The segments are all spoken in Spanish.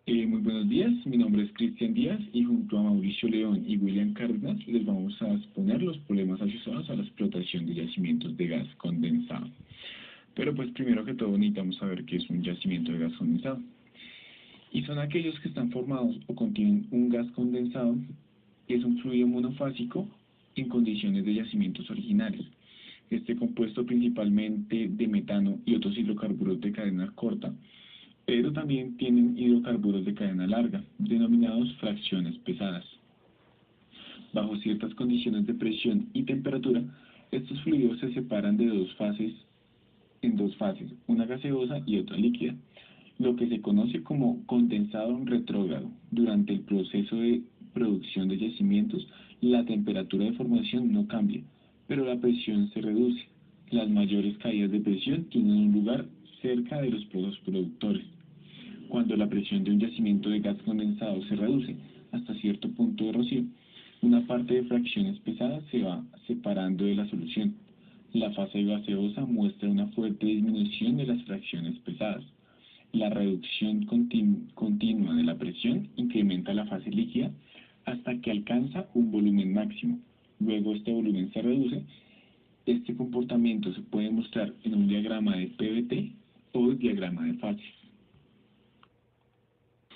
Muy buenos días, mi nombre es Cristian Díaz y junto a Mauricio León y William Cárdenas les vamos a exponer los problemas asociados a la explotación de yacimientos de gas condensado. Pero pues primero que todo necesitamos saber qué es un yacimiento de gas condensado. Y son aquellos que están formados o contienen un gas condensado, que es un fluido monofásico en condiciones de yacimientos originales. Este compuesto principalmente de metano y otros hidrocarburos de cadena corta, pero también tienen hidrocarburos de cadena larga, denominados fracciones pesadas. Bajo ciertas condiciones de presión y temperatura, estos fluidos se separan de en dos fases, una gaseosa y otra líquida, lo que se conoce como condensado retrógrado. Durante el proceso de producción de yacimientos, la temperatura de formación no cambia, pero la presión se reduce. Las mayores caídas de presión tienen un lugar cerca de los pozos productores. Cuando la presión de un yacimiento de gas condensado se reduce hasta cierto punto de rocío, una parte de fracciones pesadas se va separando de la solución. La fase gaseosa muestra una fuerte disminución de las fracciones pesadas. La reducción continua de la presión incrementa la fase líquida hasta que alcanza un volumen máximo. Luego este volumen se reduce. Este comportamiento se puede mostrar en un diagrama de PVT o diagrama de fases.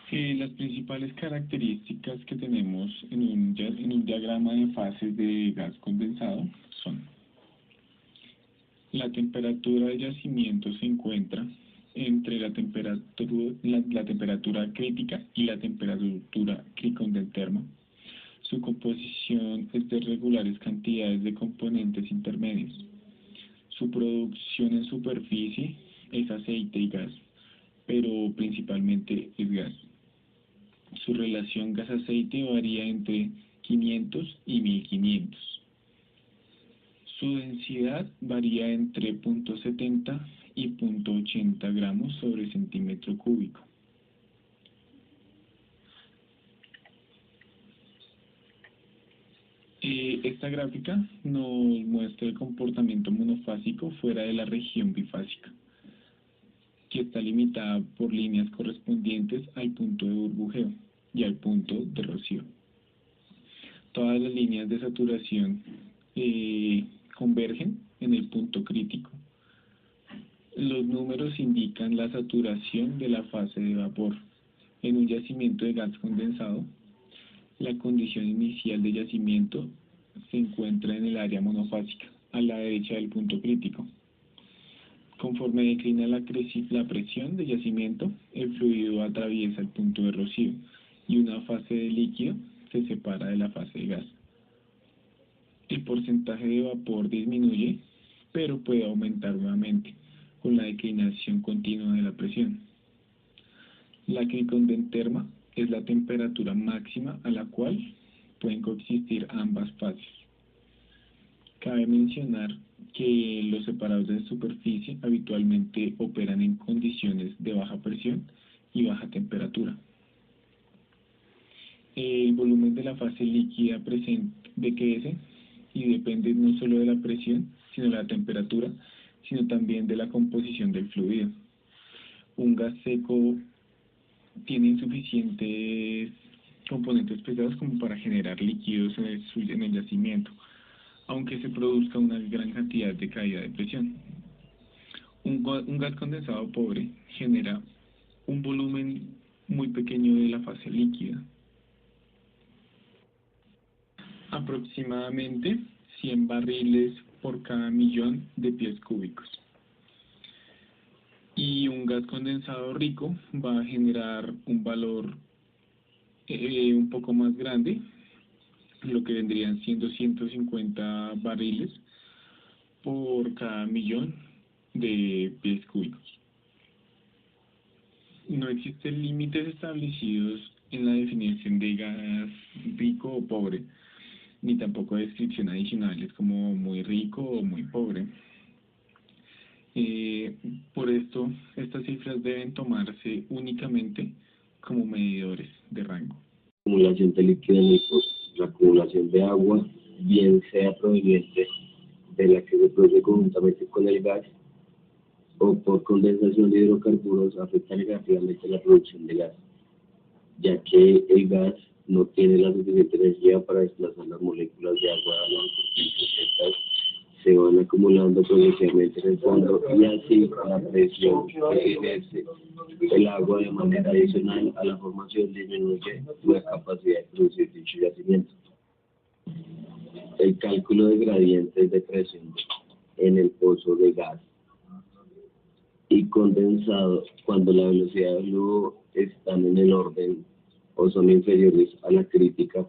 Las principales características que tenemos en un diagrama de fases de gas condensado son: la temperatura de yacimiento se encuentra entre la temperatura crítica y la temperatura cricondenterma. Su composición es de regulares cantidades de componentes intermedios. Su producción en superficie es aceite y gas, pero principalmente es gas. Su relación gas-aceite varía entre 500 y 1500. Su densidad varía entre 0.70 y 0.80 gramos sobre centímetro cúbico. Esta gráfica nos muestra el comportamiento monofásico fuera de la región bifásica, que está limitada por líneas correspondientes al punto de burbujeo y al punto de rocío. Todas las líneas de saturación convergen en el punto crítico. Los números indican la saturación de la fase de vapor. En un yacimiento de gas condensado, la condición inicial de yacimiento se encuentra en el área monofásica, a la derecha del punto crítico. Conforme declina la presión de yacimiento, el fluido atraviesa el punto de rocío y una fase de líquido se separa de la fase de gas. El porcentaje de vapor disminuye, pero puede aumentar nuevamente con la declinación continua de la presión. La cricondenterma es la temperatura máxima a la cual pueden coexistir ambas fases. Cabe mencionar que los separadores de superficie habitualmente operan en condiciones de baja presión y baja temperatura. El volumen de la fase líquida decrece y depende no solo de la presión, sino de la temperatura, sino también de la composición del fluido. Un gas seco tiene insuficientes componentes pesados como para generar líquidos en el yacimiento, aunque se produzca una gran cantidad de caída de presión. Un gas condensado pobre genera un volumen muy pequeño de la fase líquida, aproximadamente 100 barriles por cada millón de pies cúbicos. Y un gas condensado rico va a generar un valor un poco más grande, lo que vendrían siendo 150 barriles por cada millón de pies cúbicos. No existen límites establecidos en la definición de gas rico o pobre, ni tampoco descripción adicionales como muy rico o muy pobre. Por esto, estas cifras deben tomarse únicamente como medidores de rango. Acumulación de líquido en la acumulación de agua, bien sea proveniente de la que se produce conjuntamente con el gas o por condensación de hidrocarburos, afecta negativamente la producción de gas. ya que el gas no tiene la suficiente energía para desplazar las moléculas de agua a la superficie. Estas se van acumulando progresivamente en el fondo y así la presión que ejerce el agua de manera adicional a la formación disminuye la capacidad de producir dicho yacimiento. El cálculo de gradientes de presión en el pozo de gas y condensado cuando la velocidad del flujo están en el orden o son inferiores a la crítica,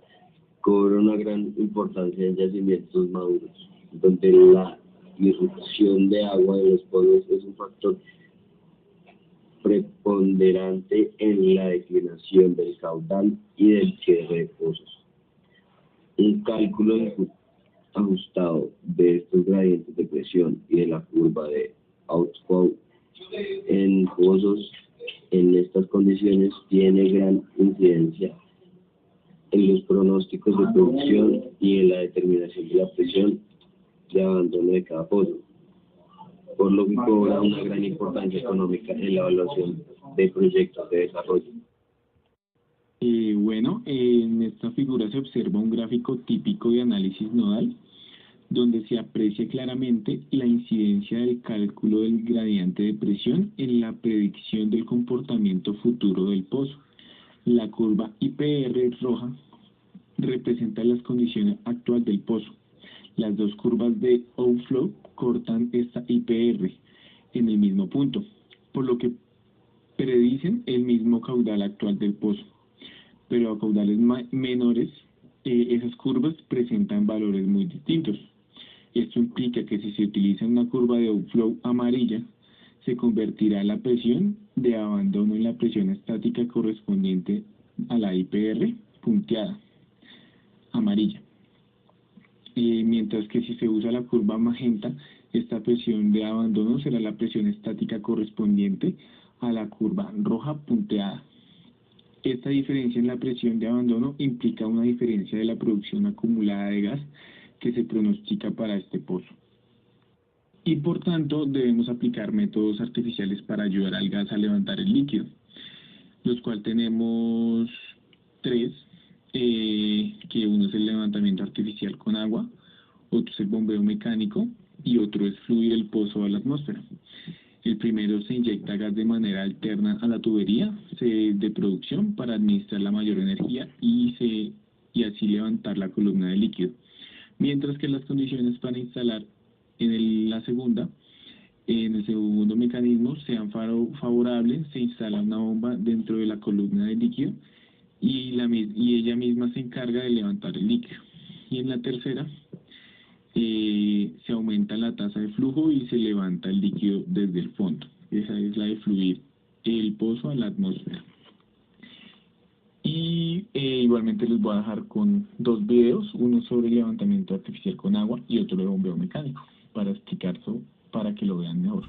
cobra una gran importancia en yacimientos maduros, donde la irrupción de agua de los pozos es un factor preponderante en la declinación del caudal y del cierre de pozos. Un cálculo ajustado de estos gradientes de presión y de la curva de outflow en pozos en estas condiciones tiene gran incidencia en los pronósticos de producción y en la determinación de la presión de abandono de cada pozo, por lo que cobra una gran importancia económica en la evaluación de proyectos de desarrollo. Bueno, en esta figura se observa un gráfico típico de análisis nodal, donde se aprecia claramente la incidencia del cálculo del gradiente de presión en la predicción del comportamiento futuro del pozo. La curva IPR roja representa las condiciones actuales del pozo. Las dos curvas de outflow cortan esta IPR en el mismo punto, por lo que predicen el mismo caudal actual del pozo. Pero a caudales menores, esas curvas presentan valores muy distintos. Esto implica que si se utiliza una curva de outflow amarilla, se convertirá la presión de abandono en la presión estática correspondiente a la IPR punteada, amarilla. Mientras que si se usa la curva magenta, esta presión de abandono será la presión estática correspondiente a la curva roja punteada. Esta diferencia en la presión de abandono implica una diferencia de la producción acumulada de gas que se pronostica para este pozo. Y por tanto debemos aplicar métodos artificiales para ayudar al gas a levantar el líquido, los cuales tenemos tres, que uno es el levantamiento artificial con agua, otro es el bombeo mecánico y otro es fluir el pozo a la atmósfera. El primero se inyecta gas de manera alterna a la tubería de producción para administrar la mayor energía y así levantar la columna de líquido. Mientras que las condiciones para instalar en el segundo mecanismo sean favorables, se instala una bomba dentro de la columna de líquido y ella misma se encarga de levantar el líquido. Y en la tercera se aumenta la tasa de flujo y se levanta el líquido desde el fondo. Esa es la de fluir el pozo a la atmósfera. Y igualmente les voy a dejar con dos videos, uno sobre levantamiento artificial con agua y otro de bombeo mecánico, para explicar eso, para que lo vean mejor.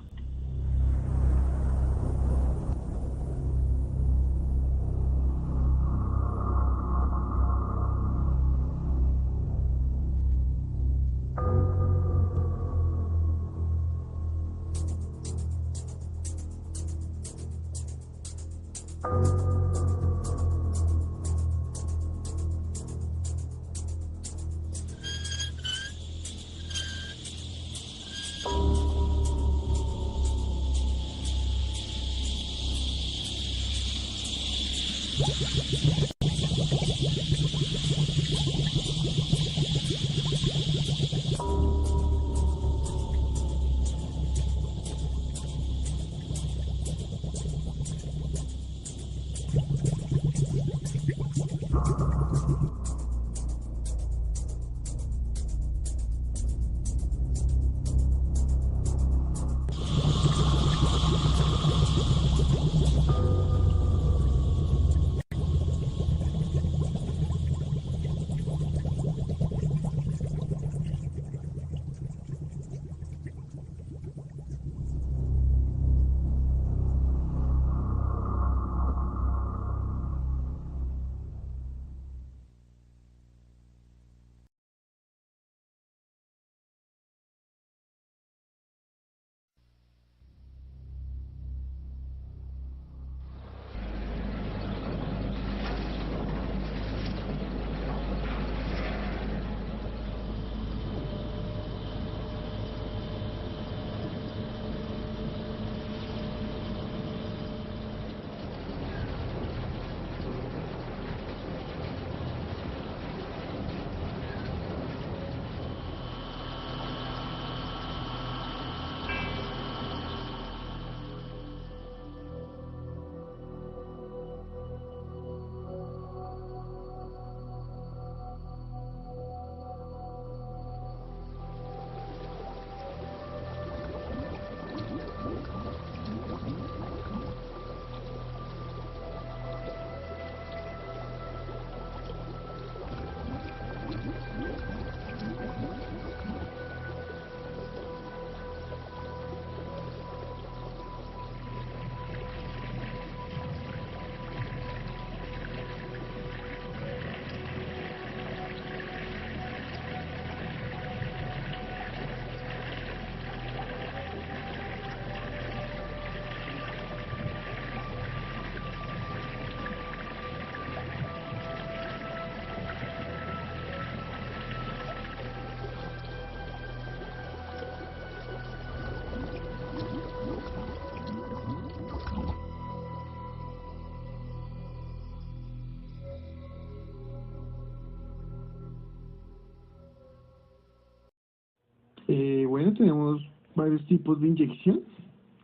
Bueno, tenemos varios tipos de inyección.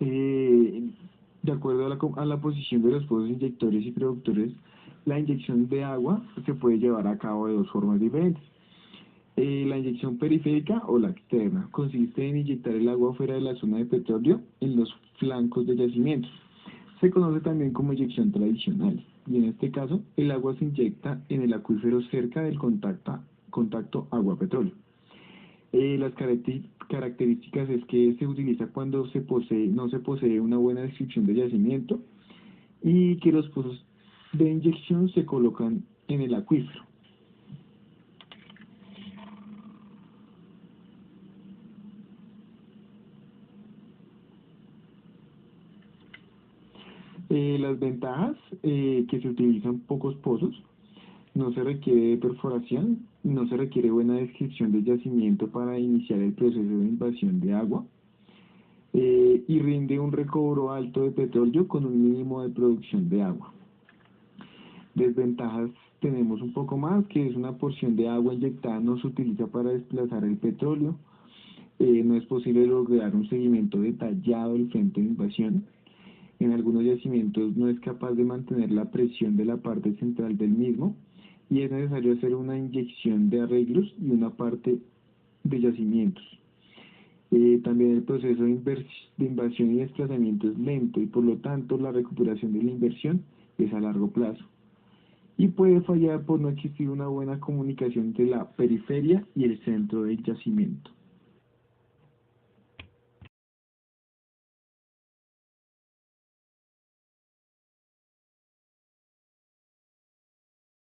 De acuerdo a a la posición de los pozos inyectores y productores, la inyección de agua se puede llevar a cabo de dos formas diferentes. La inyección periférica o la externa consiste en inyectar el agua fuera de la zona de petróleo en los flancos de yacimientos. Se conoce también como inyección tradicional, y en este caso el agua se inyecta en el acuífero cerca del contacto agua-petróleo. Las características es que se utiliza cuando no se posee una buena descripción de yacimiento y que los pozos de inyección se colocan en el acuífero. Las ventajas, que se utilizan pocos pozos, no se requiere perforación, no se requiere buena descripción del yacimiento para iniciar el proceso de invasión de agua, y rinde un recobro alto de petróleo con un mínimo de producción de agua. Desventajas tenemos un poco más, que es una porción de agua inyectada no se utiliza para desplazar el petróleo, no es posible lograr un seguimiento detallado del frente de invasión. En algunos yacimientos no es capaz de mantener la presión de la parte central del mismo y es necesario hacer una inyección de arreglos y una parte de yacimientos. También el proceso de invasión y desplazamiento es lento y por lo tanto la recuperación de la inversión es a largo plazo. Y puede fallar por no existir una buena comunicación entre la periferia y el centro del yacimiento.